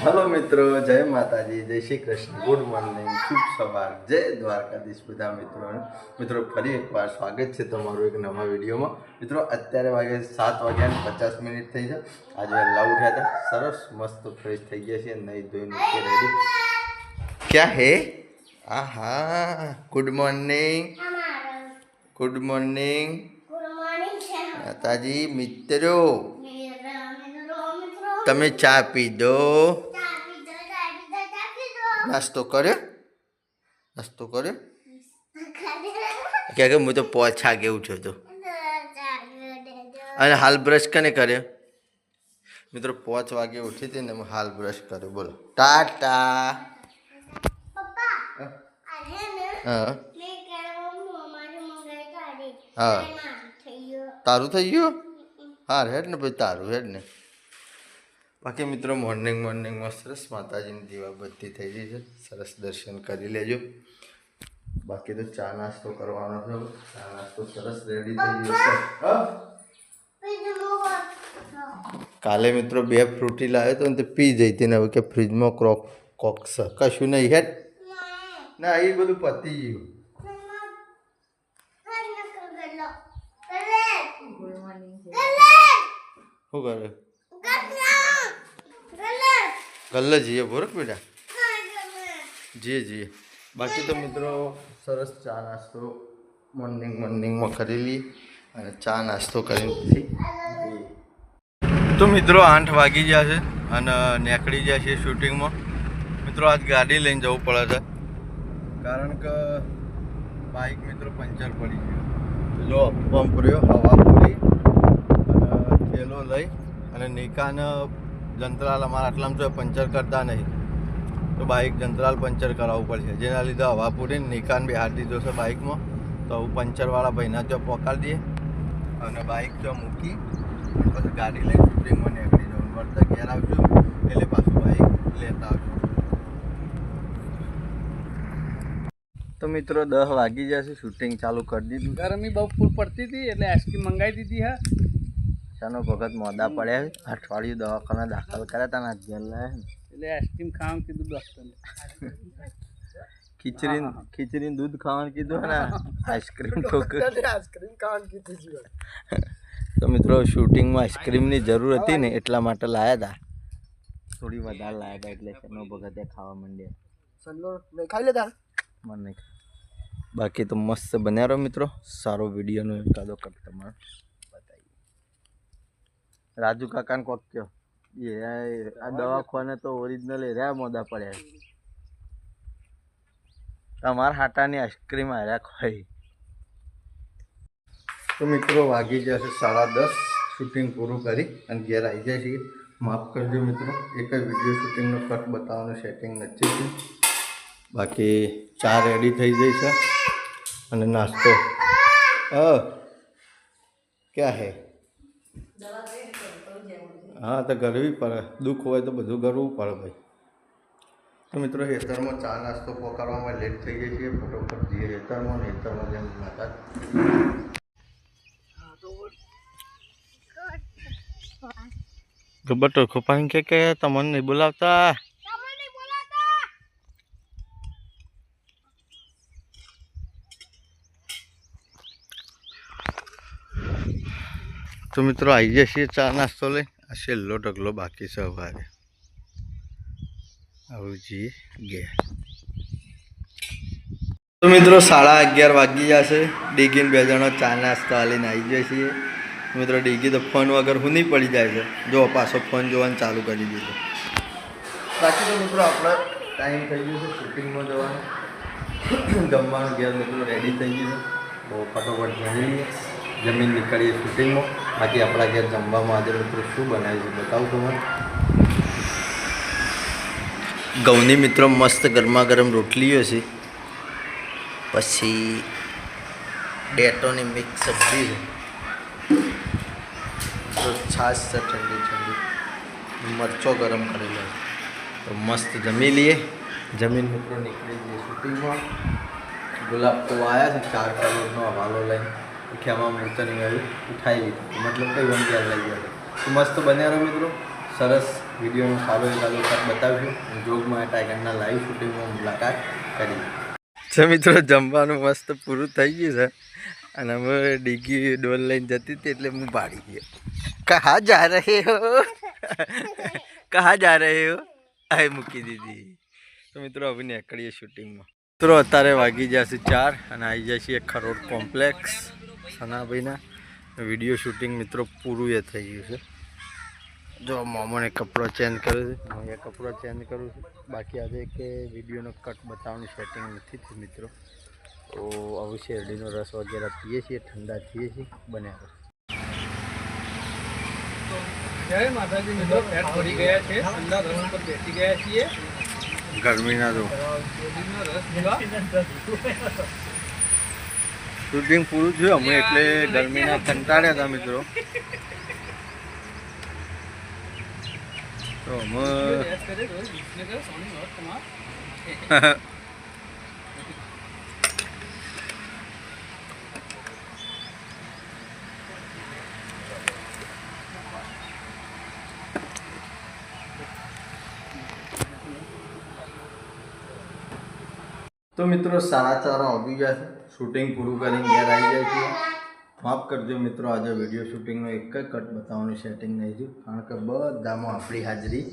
Hello मित्रों, जय माताजी, जय श्री कृष्ण, गुड मॉर्निंग, शुभ सवार, जय द्वारकाधीश બધા મિત્રો ફરી એકવાર સ્વાગત છે તમારું એક નવા વિડીયોમાં। મિત્રો અત્યારે વાગે 7:50 થઈ છે। આજે વહેલા ઉઠ્યા હતા, સરસ મસ્ત ફ્રેશ થઈ ગયા છે, નહીં ધોઈને રેડી। क्या है? आहा, गुड मॉर्निंग, गुड मॉर्निंग माताजी। मित्रों તમે ચા પી દો। નાસ્તો કર્યો? નાસ્તો કર્યો? क्या હું તો પોછા કેવું છું તો અને હાલ બ્રશ કને કર્યો? મિત્રો 5 વાગે ઉઠી હતી ને હાલ બ્રશ કર્યો। બોલો ટાટા। હા હા તારું થઈ ગયું? હા હેડ ને ભાઈ, તારું હેડ ને। बाकी मित्रों मॉर्निंग में सरस माताजी की दीवाबत्ती थी गई है, सरस दर्शन कर लेजो। बाकी तो चा नास्तो करवानो छे, चा नास्तो सरस रेडी थी गयो। काले मित्रों 2 फ्रूटी लाव्यो तो ते पी जईती ने के फ्रीज में कोक्स कशु नहीं है ना, ये बधु पती गयुं। શું કરે? गल्ला जी बोरक बेटा जी जी। बाकी तो मित्रों सरस चा नास्तो मॉर्निंग में करी ली और चा नास्तो करी। तो मित्रों 8 वागी जाए और निकली जाए शूटिंग में। मित्रों आज गाड़ी लईने जवुं पड़े छे, कारण के बाइक मित्रों पंचर पड़ी गई। जो पंप रह्यो हवा पूरी थेलो लई और निकान जंतराल अमारा आटलाम जो पंचर करता नहीं, तो बाइक जंतराल पंचर करावू पड़े, जेना लीधे हवा पूरी निकान बेहार दीधो छे बाइक में। तो पंचरवाला भाईना जो पकड़ दिए और बाइक जो मूकी पछी गाड़ी लई शूटिंग में निकली जाऊँ। वरता घेर आवजो एटले पाछुं बाइक लेता आवजो। तो मित्रों 10 वागी जैसे शूटिंग चालू कर दी। गर्मी बहुत फूल पड़ती थी એટલે आइसक्रीम मंगाई दी थी है। ચાનો ભગત મોડા પડ્યા, અઠવાડિયું દવાખાના દાખલ કર્યા હતા ને આજ ઘેર લાયા એટલે આઈસ્ક્રીમ ખાવાનું કીધું ડોક્ટરને। ખીચડી દૂધ ખાવાનું કીધું ને આઈસ્ક્રીમ આઈસ્ક્રીમ ખાવાનું કીધું છે। તો મિત્રો શૂટિંગમાં આઈસ્ક્રીમની જરૂર હતી ને એટલા માટે લાયા હતા, થોડી વધારે લાયા હતા એટલે ચાનો ભગતે ખાવા માંડ્યા। સલ્લો મેં ખાઈ લેતા મને નહીં। બાકી તો મસ્ત બન્યા રહો મિત્રો, સારો વિડીયોનો એકાદો કટ તમારો બતાવીએ। રાજુ કાકાને કોક કયો એ આ દવાખાને તો ઓરિજિનલ રહ્યા મોદા પડ્યા। તમારા હાટાની આઈસ્ક્રીમ આવ્યા ખાઈ। તો મિત્રો વાગી જશે 10:30, શૂટિંગ પૂરું કરી અને ઘેર આવી જાય છે। માફ કરજો મિત્રો, એક જ વિડીયો શૂટિંગનો કટ બતાવવાનું સેટિંગ નથી થયું। બાકી ચા રેડી થઈ ગઈ છે અને નાસ્તો क्या है? हाँ तो करवी पड़े, दुख हो तो बधु करवू पड़े भाई। तो मित्रों हेतर में चा नास्तो पकड़वा में लेट थी गई है, फटोफट दिए हेतर में जैसे माता गब्बर तो खोपानी के तमन नहीं बुलावता। तो मित्रों आई जाए चा नास्तो ले छेल्लो ढगलो बाकी से हवारे जी गया। तो मित्रों 11:30 वागी जाए, डीगी ने 2 जणो चा नास्ता लीने आई जाए। मित्रों डीगी तो फोन वगैरह हुनी पड़ी जाए, जो पाछो फोन जोवान चालू कर दीधो। बाकी तो मित्रों अपना टाइम थी गयो है शूटिंग में जवानुं। जमवानुं घेर मित्रों रेडी थी गयुं है, तो फटोफट जमी लीए, जमीन निकलीए शूटिंग में। बाकी अपना घर जमवा आज मित्रों शू बनाव्युं छे बताऊँ तमने। घऊनी मित्रों मस्त गरमा गरम रोटलीओ छे, पछी डेटोनी मिक्स सब्जी है, तो छाछ से ठंडी ठंडी मरचो गरम करेलो है। तो मस्त जमी लिए, जमीन मित्रों निकली गई शूटिंग में। गुलाब तो आया थे 4 करोड़ हवालो लઈને खेमा मूर्त नहीं आई उठाई ली, मतलब कई वन क्या लई गया। तो मस्त बन्या रहो मित्रों, सरस વિડીયોનો સારો બતાવીશું જોગમાં ટાઈગરના લાઈવ શૂટિંગમાં મુલાકાત કરી છે. મિત્રો જમવાનું મસ્ત પૂરું થઈ ગયું છે અને હવે ડીગી ડોલ લઈને જતી હતી એટલે હું ભાડી ગયો. કહા જા રહે હો કહા જા રહે હો આ મૂકી દીધી. તો મિત્રો હવે નીકળીએ શૂટિંગમાં. મિત્રો અત્યારે વાગી જશે 4 અને આવી જાય છે ખરોડ કોમ્પ્લેક્સ સનાભાઈના. વિડીયો શૂટિંગ મિત્રો પૂરું એ થઈ ગયું છે. જો મોમોને કપડો ચેન્જ કર્યો છે, હું એ કપડો ચેન્જ કરું છું. બાકી આજે કે વિડીયોનો કટ બતાવવાનું સેટિંગ નથી થયું મિત્રો. તો હવે શેરડીનો રસ વગેરે પીએ છીએ, ઠંડા થઈએ છીએ. બન્યા જય માતાજી મિત્રો, ફેટ પડી ગયા છે, ઠંડા રસ પર બેસી ગયા છીએ. ગરમીના તો શેરડીનો રસ પીવા. શૂટિંગ પૂરું થયું અમે એટલે ગરમીના કંટાળ્યા હતા મિત્રો. તો અમે તો મિત્રો 4:30 વાગી ગયા છે. શૂટિંગ પૂરું કરીને ઘેર આવી જાય છે. માફ કરજો મિત્રો, આજે વિડીયો શૂટિંગનો એક જ કટ બતાવવાનું સેટિંગ નહીં થયું કારણ કે બધામાં આપણી હાજરી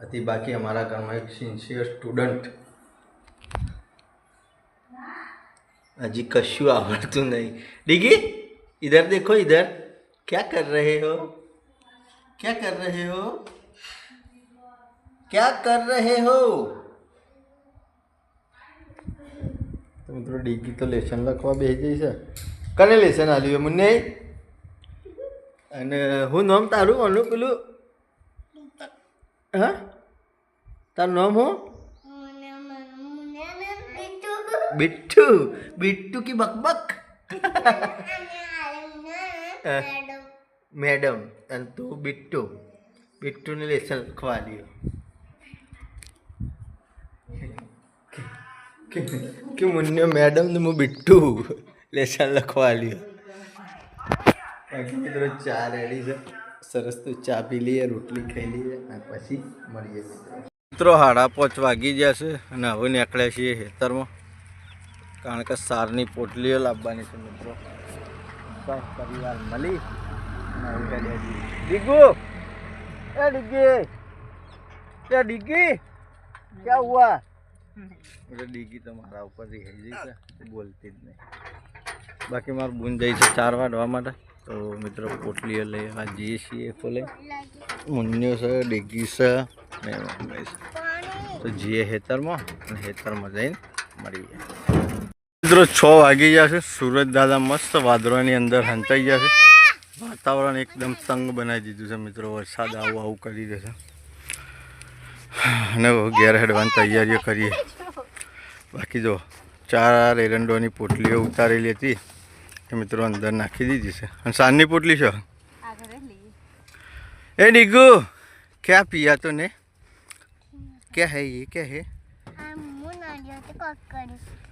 હતી. બાકી અમારા ઘરમાં એક સિન્સિયર સ્ટુડન્ટ હજી કશું આવડતું નહીં. ડીગી ઇધર દેખો, ઇધર ક્યાં કર રહે હો, ક્યાં કર રહે હો, ક્યાં કર રહે હો. તો મિત્રો ડીગી તો લેસન લખવા બેસી જઈ છે. કને લેસન આલ્યું મુન્ને? અને હું નામ તારું આનું પેલું હા તારું નામ હું बिट्टू. बिट्टू की बकबक मैडम અને તું बिट्टू. बिट्टू ने लेसन લખવા લ્યો કે મુન્ને મેડમ ને હું बिट्टू લેસન લખવા લ્યો. બાકી મિત્રો ચા રેડી છે સરસ. તો ચા પી લઈએ, રોટલી ખાઈ લઈએ અને પછી મળીએ મિત્રો. 5:30 વાગી ગયા છે અને હવે નીકળ્યા છીએ ખેતરમાં કારણ કે સારની પોટલીઓ લાવવાની છે મિત્રો. પરિવાર મળી ડીગુ એ ડીગી क्या ડીગી क्या हुआ? એટલે ડીગી તો મારા ઉપર રહી જઈ છે, બોલતી જ નહીં. બાકી મારું બૂન જઈ છે 4 વાગવા માટે. તો મિત્રો પોટલીઓ લેવા જઈએ છીએ. ખોલે મુન્યો છે, ડીગી છે ને મમ્મી છે. તો જઈએ ખેતરમાં અને ખેતરમાં જઈને મળીએ મિત્રો. 6 વાગી ગયા છે. સુરજ દાદા મસ્ત વાદળોની અંદર હંતાઈ ગયા છે. વાતાવરણ એકદમ તંગ બનાવી દીધું છે મિત્રો. વરસાદ આવું કરી દેશે અને ઘેર હેડવાની તૈયારીઓ કરીએ. બાકી જો 4 એરંડોની પોટલીઓ ઉતારેલી હતી એ મિત્રો અંદર નાખી દીધી છે. અને સાંજની પોટલી છે. એ ડીગુ ક્યાં પિયા તો ને? क्या है ये, क्या है?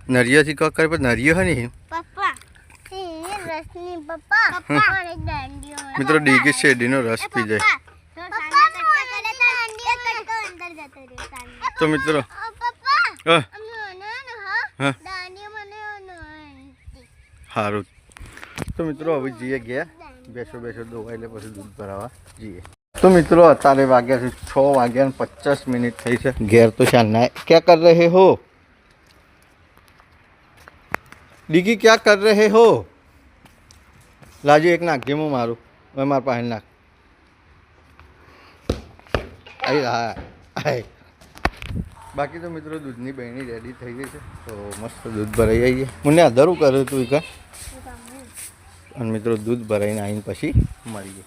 नरिया थी कॉक करे पर नरिया है नहीं पापा ये रस नहीं पापा पापा और एक डांडी और मित्रों ડીગી શેરડીનો રસ પી જાય તો મિત્રો સારું. તો મિત્રો હવે જઈએ ગયા બેસો દોવાય એટલે પછી દૂધ ભરાવા જઈએ. તો મિત્રો અત્યારે વાગ્યા છે 6:50 થઈ છે. ઘેર તો શાના ક્યાં કર રહે હો ડીગી, ક્યાં કર રહે હો? લાજુ એક નાખજે હું મારું, હવે મારા પાસે નાખ. હા બાકી તો મિત્રો દૂધની બહેણી રેડી થઈ ગઈ છે. તો મસ્ત દૂધ ભરાઈ આવીએ. મને અધરું કર્યું તું કા અને મિત્રો દૂધ ભરાઈને આવીને પછી મળીએ.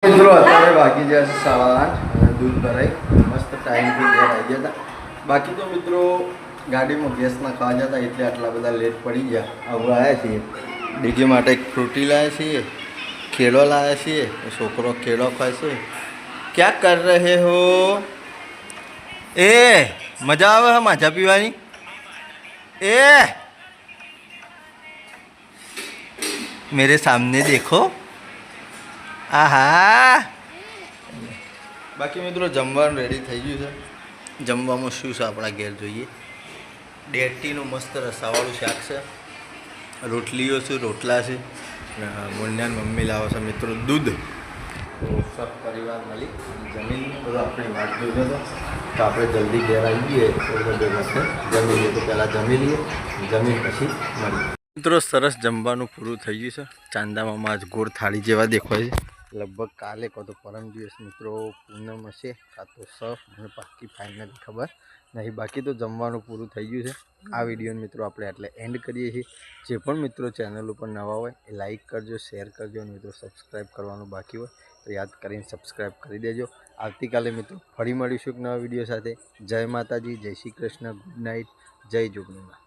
મિત્રો અત્યારે વાગી ગયા છે 8:30 અને દૂધ ભરાઈ મસ્ત ટાઈમથી ઘેર આવી ગયા હતા. બાકી તો મિત્રો ગાડીમાં ગેસ ના ખાવા જતા એટલે આટલા બધા લેટ પડી ગયા. હવે આવ્યા છીએ ડીગી માટે એક ફ્રૂટી લાવ્યા છીએ, કેળો લાવ્યા છીએ. છોકરો કેળો ખાય છે. ક્યાં કર રહે હો? એ મજા આવે માજા પીવાની? એ मेरे सामने देखो. आहा બાકી મિત્રો જમવાનું રેડી થઈ ગયું છે. જમવામાં શું છે આપણા ઘેર જોઈએ. ડેટીનું મસ્ત રસાવાળું શાક છે, રોટલીઓ છે, રોટલા છે, મુન્યાન મમ્મી લાવે છે મિત્રો દૂધ. તો સબ પરિવાર મળી જમીન બધો આપણી વાત જોઈ હતો. તો આપણે જલ્દી ઘેર આવી ગઈએ તો બધું જમી લઈએ. તો પહેલાં જમી લઈએ, જમીન પછી મળીએ. મિત્રો સરસ જમવાનું પૂરું થઈ ગયું છે. ચાંદામાં આજ ગોળ થાળી જેવા દેખાય છે. લગભગ કાલે કહો તો પરમ દિવસ મિત્રો પૂનમ હશે કાં તો મને પાક્કી ફાઇનલી ખબર નહીં. બાકી તો જમવાનું પૂરું થઈ ગયું છે. આ વિડીયોને મિત્રો આપણે એટલે એન્ડ કરીએ છીએ. જે પણ મિત્રો ચેનલ ઉપર નવા હોય એ લાઇક કરજો, શેર કરજો અને મિત્રો સબસ્ક્રાઈબ કરવાનું બાકી હોય તો યાદ કરીને સબસ્ક્રાઈબ કરી દેજો. આવતીકાલે મિત્રો ફરી મળીશું એક નવા વિડીયો સાથે. જય માતાજી, જય શ્રી કૃષ્ણ, ગુડ નાઇટ, જય જોગણીમાં.